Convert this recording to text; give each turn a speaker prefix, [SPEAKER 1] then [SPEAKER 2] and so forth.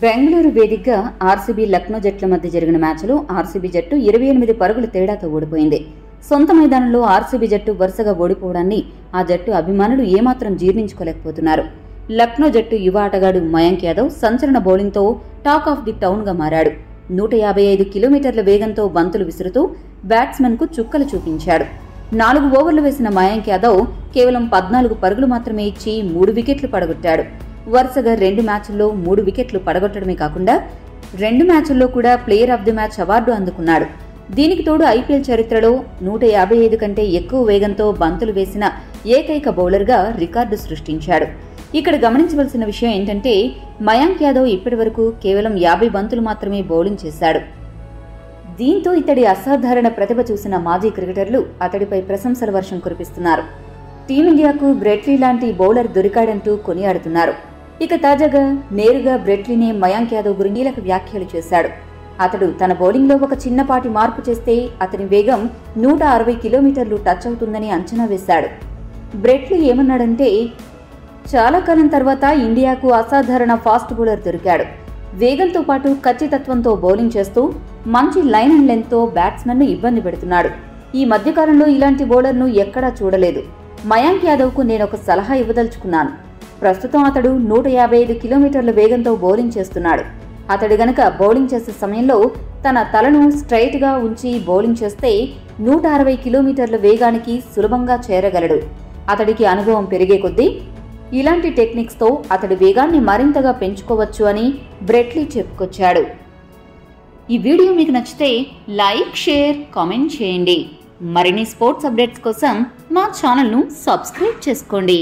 [SPEAKER 1] బెంగళూరు వేదికగా ఆర్సీబీ లక్నో జట్ల మధ్య జరిగిన మ్యాచ్లో ఆర్సీబీ జట్టు 28 పరుగుల తేడాతో ఓడిపోయింది. సొంత మైదానంలో ఆర్సీబీ జట్టు వరుసగా ఓడిపోవడాన్ని ఆ జట్టు అభిమానులు ఏమాత్రం జీర్ణించుకోలేకపోతున్నారు. లక్నో జట్టు యువ ఆటగాడు మయాంక్ యాదవ్ సంచలన బౌలింగ్తో టాక్ ఆఫ్ ది టౌన్గా మారాడు. 155 కిలోమీటర్ల వేగంతో బంతులు విసురుతూ బ్యాట్స్మెన్కు చుక్కలు చూపించాడు. 4 ఓవర్లు వేసిన మయాంక్ యాదవ్ కేవలం 14 పరుగులు మాత్రమే ఇచ్చి 3 వికెట్లు పడగొట్టాడు. వరుసగా 2 మ్యాచ్ల్లో 3 వికెట్లు పడగొట్టడమే కాకుండా 2 మ్యాచ్ల్లో కూడా player of the match award అందుకున్నాడు. దీనికి తోడు ఐపీఎల్ చరిత్రలో 155 కంటే ఎక్కువ వేగంతో బంతులు వేసిన ఏకైక బౌలర్గా రికార్డు సృష్టించాడు. ఇక్కడ గమనించవలసిన విషయం ఏంటంటే మయాంక్ యాదవ్ ఇప్పటివరకు కేవలం 50 బంతులు మాత్రమే బౌలింగ్ చేశాడు. దీంతో ఇతడి అసాధారణ ప్రతిభ చూసిన మాజీ క్రికెటర్లు అతడిపై ప్రశంసల వర్షం కురిపిస్తున్నారు. టీమిండియాకు బ్రెట్లీ లాంటి బౌలర్ దొరికాడంటూ కొనియాడుతున్నారు. ఇక తాజాగా నేరుగా బ్రెట్లీనే మయాంక్ యాదవ్ గురించి కీలక వ్యాఖ్యలు చేశాడు. అతడు తన బౌలింగ్లో ఒక చిన్నపాటి మార్పు చేస్తే అతని వేగం 160 కిలోమీటర్లు టచ్ అవుతుందని అంచనా వేశాడు. బ్రెట్లీ ఏమన్నాడంటే, చాలా కాలం తర్వాత ఇండియాకు అసాధారణ ఫాస్ట్ బౌలర్ దొరికాడు. వేగంతో పాటు ఖచ్చితత్వంతో బౌలింగ్ చేస్తూ మంచి లైన్ అండ్ లెంగ్త్తో బ్యాట్స్మెన్ను ఇబ్బంది పెడుతున్నాడు. ఈ మధ్యకాలంలో ఇలాంటి బౌలర్ను ఎక్కడా చూడలేదు. మయాంక్ యాదవ్కు నేనొక సలహా ఇవ్వదలుచుకున్నాను. ప్రస్తుతం అతడు 155 కిలోమీటర్ల వేగంతో బౌలింగ్ చేస్తున్నాడు. అతడు గనక బౌలింగ్ చేసే సమయంలో తన తలను స్ట్రైట్గా ఉంచి బౌలింగ్ చేస్తే 160 కిలోమీటర్ల వేగానికి సులభంగా చేరగలడు. అతడికి అనుభవం పెరిగే కొద్దీ ఇలాంటి టెక్నిక్స్తో అతడి వేగాన్ని మరింతగా పెంచుకోవచ్చు అని బ్రెట్లీ చెప్పుకొచ్చాడు. ఈ వీడియో మీకు నచ్చితే లైక్, షేర్, కామెంట్ చేయండి. మరిన్ని స్పోర్ట్స్ అప్డేట్స్ కోసం మా ఛానల్ను సబ్స్క్రైబ్ చేసుకోండి.